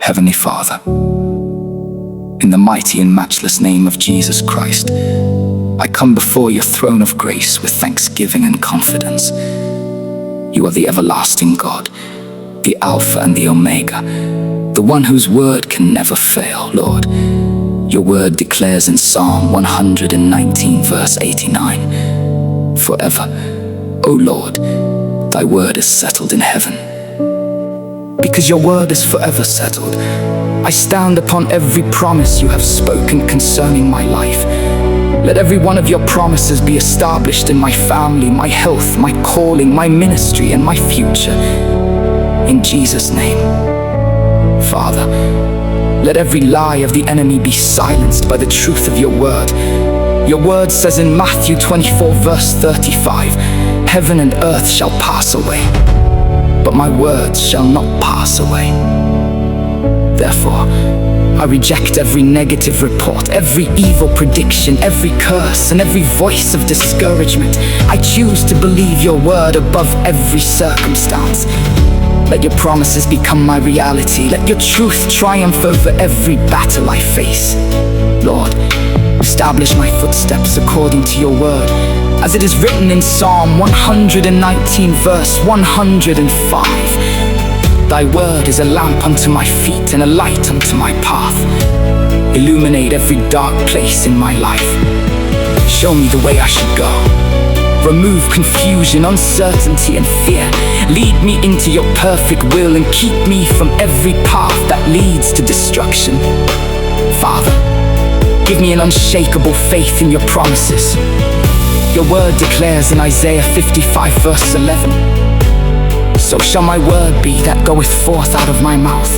Heavenly Father, in the mighty and matchless name of Jesus Christ, I come before your throne of grace with thanksgiving and confidence. You are the everlasting God, the Alpha and the Omega, the one whose word can never fail, Lord. Your word declares in Psalm 119, verse 89, "Forever, O Lord, thy word is settled in heaven." Because your word is forever settled, I stand upon every promise you have spoken concerning my life. Let every one of your promises be established in my family, my health, my calling, my ministry, and my future. In Jesus' name. Father, let every lie of the enemy be silenced by the truth of your word. Your word says in Matthew 24, verse 35, "Heaven and earth shall pass away, but my words shall not pass away." Therefore, I reject every negative report, every evil prediction, every curse, and every voice of discouragement. I choose to believe your word above every circumstance. Let your promises become my reality. Let your truth triumph over every battle I face. Lord, establish my footsteps according to your word, as it is written in Psalm 119, verse 105. Thy word is a lamp unto my feet and a light unto my path. Illuminate every dark place in my life. Show me the way I should go. Remove confusion, uncertainty, and fear. Lead me into your perfect will and keep me from every path that leads to destruction. Father, give me an unshakable faith in your promises. Your word declares in Isaiah 55, verse 11, "So shall my word be that goeth forth out of my mouth.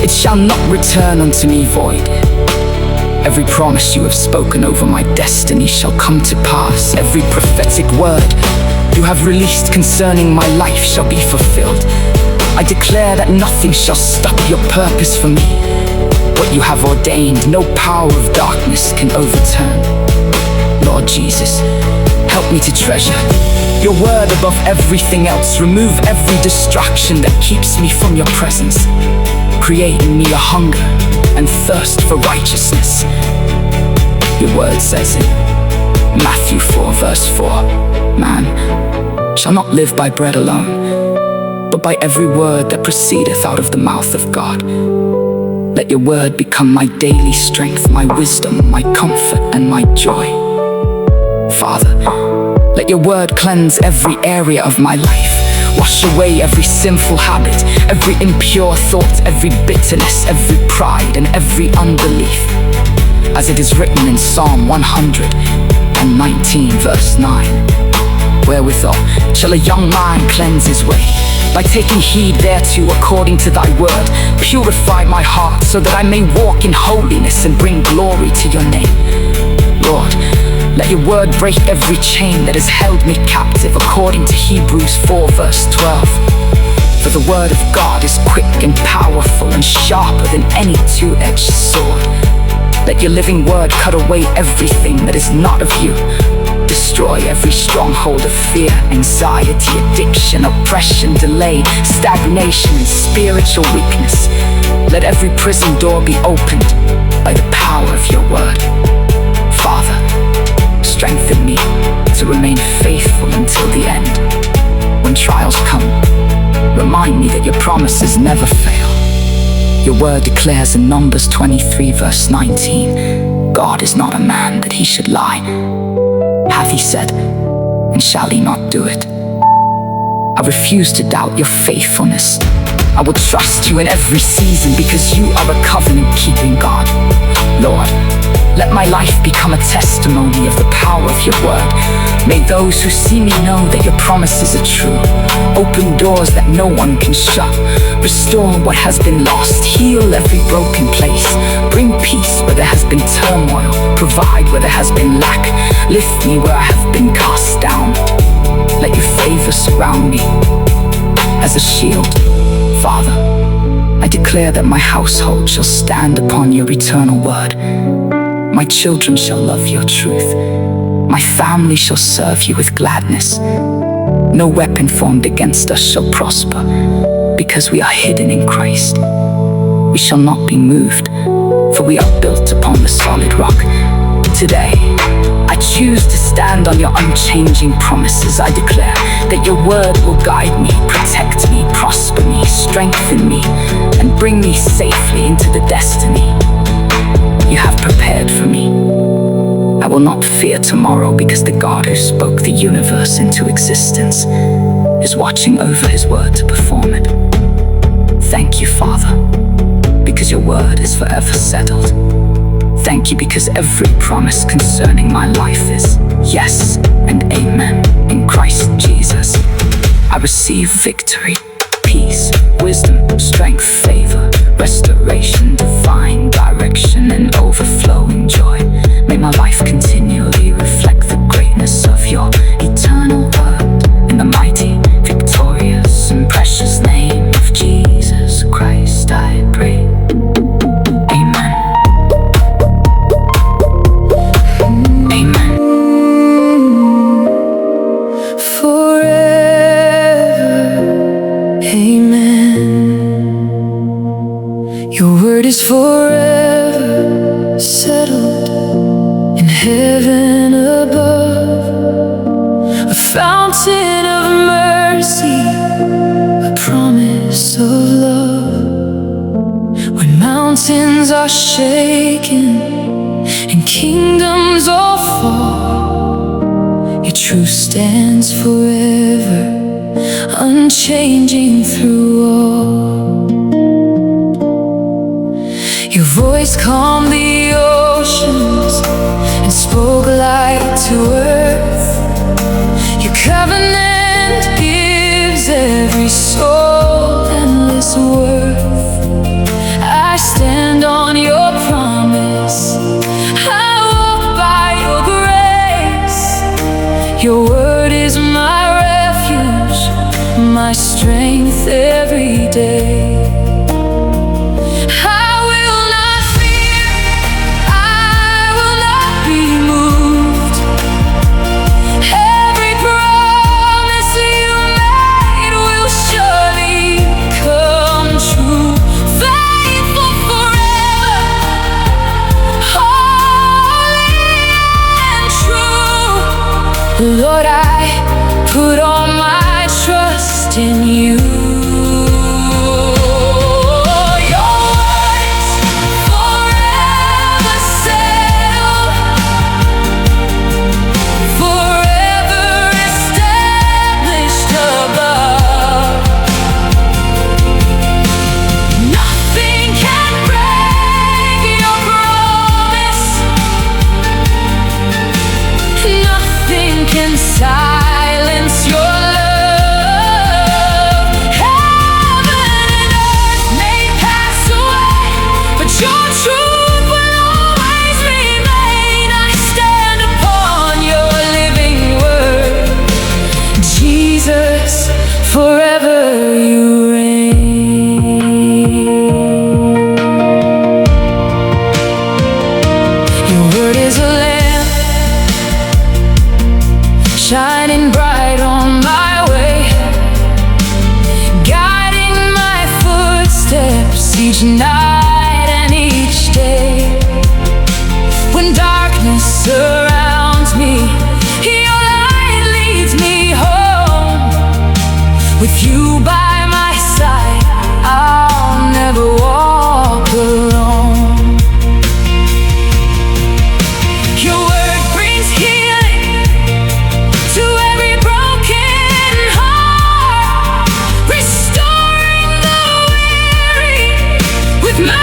It shall not return unto me void. Every promise you have spoken over my destiny shall come to pass. Every prophetic word you have released concerning my life shall be fulfilled. I declare that nothing shall stop your purpose for me. What you have ordained, no power of darkness can overturn." Lord Jesus, help me to treasure your word above everything else. Remove every distraction that keeps me from your presence. Create in me a hunger and thirst for righteousness. Your word says in Matthew 4, verse 4, "Man shall not live by bread alone, but by every word that proceedeth out of the mouth of God." Let your word become my daily strength, my wisdom, my comfort, and my joy. Father, let your word cleanse every area of my life. Wash away every sinful habit, every impure thought, every bitterness, every pride, and every unbelief. As it is written in Psalm 119, verse 9, "Wherewithal shall a young man cleanse his way? By taking heed thereto according to thy word. Purify my heart so that I may walk in holiness and bring glory to your name." Lord, let your word break every chain that has held me captive according to Hebrews 4, verse 12. "For the word of God is quick and powerful and sharper than any two-edged sword." Let your living word cut away everything that is not of you. Destroy every stronghold of fear, anxiety, addiction, oppression, delay, stagnation, and spiritual weakness. Let every prison door be opened by the power of your word. Father, strengthen me to remain faithful until the end. When trials come, remind me that your promises never fail. Your word declares in Numbers 23, verse 19, "God is not a man that he should lie. Hath he said, and shall he not do it?" I refuse to doubt your faithfulness. I will trust you in every season because you are a covenant-keeping God. Lord, let my life become a testimony of the power of your word. May those who see me know that your promises are true. Open doors that no one can shut. Restore what has been lost. Heal every broken place. Bring peace where there has been turmoil. Provide where there has been lack. Lift me where I have been cast down. Let your favor surround me as a shield. Father, I declare that my household shall stand upon your eternal word. My children shall love your truth. My family shall serve you with gladness. No weapon formed against us shall prosper, because we are hidden in Christ. We shall not be moved, for we are built upon the solid rock. Today, I choose to stand on your unchanging promises. I declare that your word will guide me, protect me, prosper me, strengthen me, and bring me safely into the destiny you have prepared for me. I will not fear tomorrow, because the God who spoke the universe into existence is watching over his word to perform it. Thank you, Father, because your word is forever settled. Thank you because every promise concerning my life is yes and amen. In Christ Jesus, I receive victory, peace, wisdom, strength, favor, restoration, divine direction, and overflowing joy. May my life continually reflect the greatness of your eternal word. In the mighty, victorious, and precious name of Jesus Christ, I pray. Amen. Amen. Forever. Amen. Your word is forever settled in heaven above, a fountain of mercy, a promise of love. When mountains are shaken and kingdoms all fall, your truth stands forever, unchanging through all. Your voice calmed the oceans and spoke light to earth. Your covenant gives every soul endless worth. I stand on your promise, I walk by your grace. Your word is my refuge, my strength every day. Lord, I put all my trust in you. Your words forever settled, forever established above. Nothing can break your promise. Nothing can silence your love. Heaven and earth may pass away, but your truth will always remain. I stand upon your living word. Jesus, forever you reign. Your word is a lamp shining bright on my way, guiding my footsteps each night and each day. When darkness surrounds me, your light leads me home. With you by my side, I'll never walk alone. Your word brings healing to every broken heart, restoring the weary with my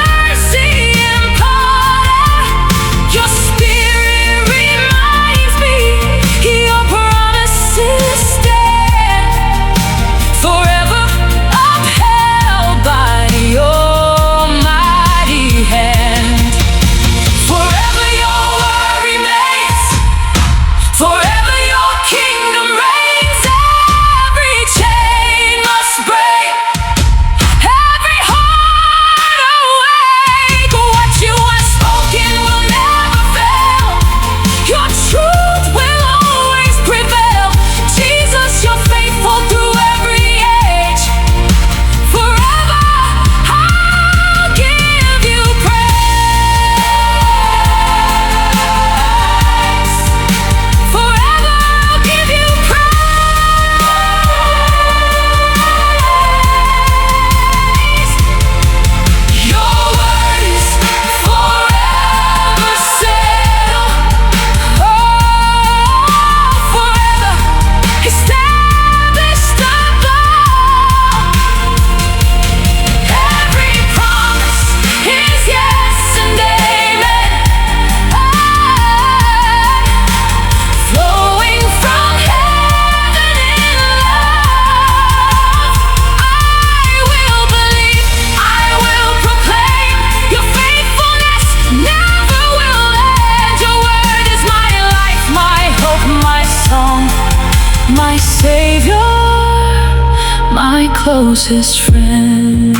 closest friend.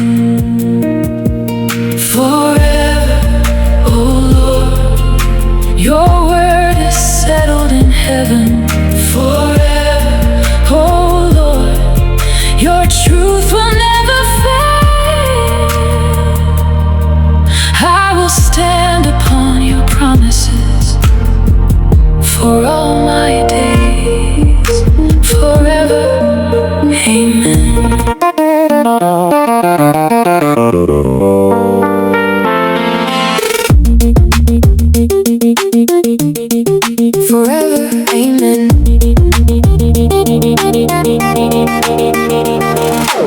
Forever, oh Lord, your word is settled in heaven. Forever, oh Lord, your truth will never fail. I will stand upon your promises for all my days, forever, amen. Forever, amen.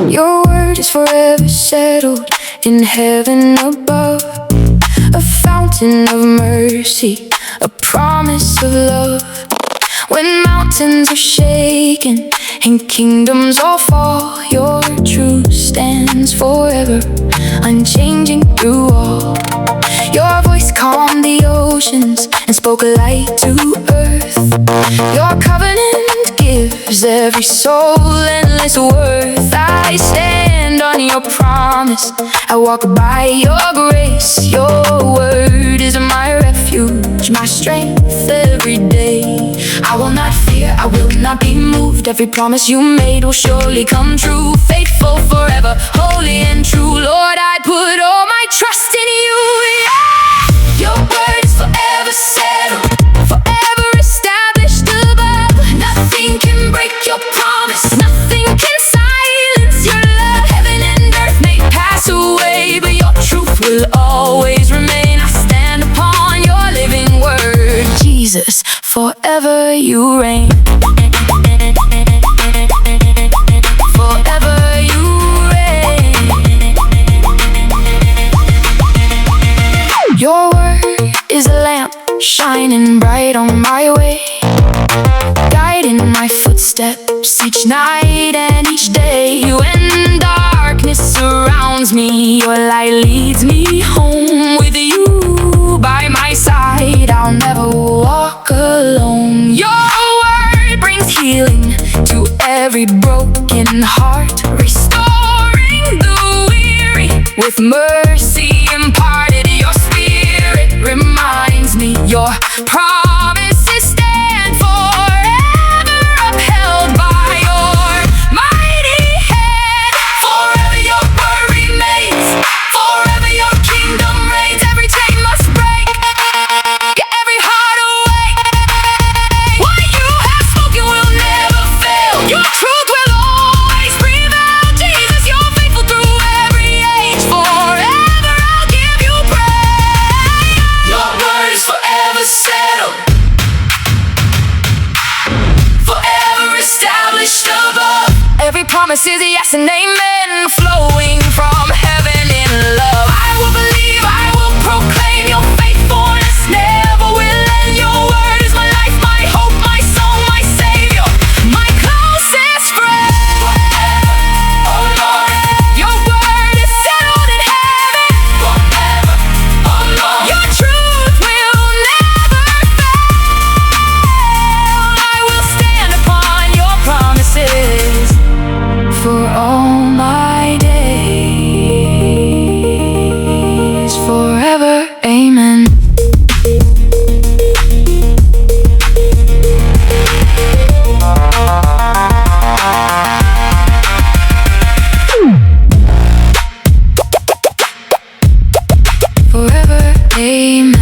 Your word is forever settled in heaven above, a fountain of mercy, a promise of love. When mountains are shaken and kingdoms all fall, your truth stands forever, unchanging through all. Your voice calmed the oceans and spoke light to earth. Your covenant gives every soul endless worth. I stand on your promise, I walk by your grace. Your word is my refuge, my strength every day. I will not fear, I will not be moved. Every promise you made will surely come true. Faithful forever, holy and true. Lord, I put all my trust in you, yeah. Your word is forever settled, forever established above. Nothing can break your promise, nothing can silence your love. Heaven and earth may pass away, but your truth will always remain. I stand upon your living word, Jesus, forever you reign. Forever you reign. Your word is a lamp shining bright on my way, guiding my footsteps each night and each day. When darkness surrounds me, your light leads me home. With you by my side, I'll never walk alone. Your word brings healing to every broken heart, restoring the weary with mercy imparted. Your spirit reminds me your promises stand forever, upheld by your mighty hand. Forever your word remains, forever your kingdom reigns. Every chain must break, get every heart awake. What you have spoken will never fail. Your truth will always prevail. Jesus, you're faithful through every age. Forever I'll give you praise. Your word is forever settled, forever established above. Every promise is a yes and amen, flowing from heaven in love. I will believe, I will proclaim your faithfulness never will end. Your word is my life, my hope, my song, my savior, my closest friend. Oh Lord, your word is settled in heaven. Forever, oh Lord, your truth will never fail. I will stand upon your promises for all my days, forever, amen. Forever, amen.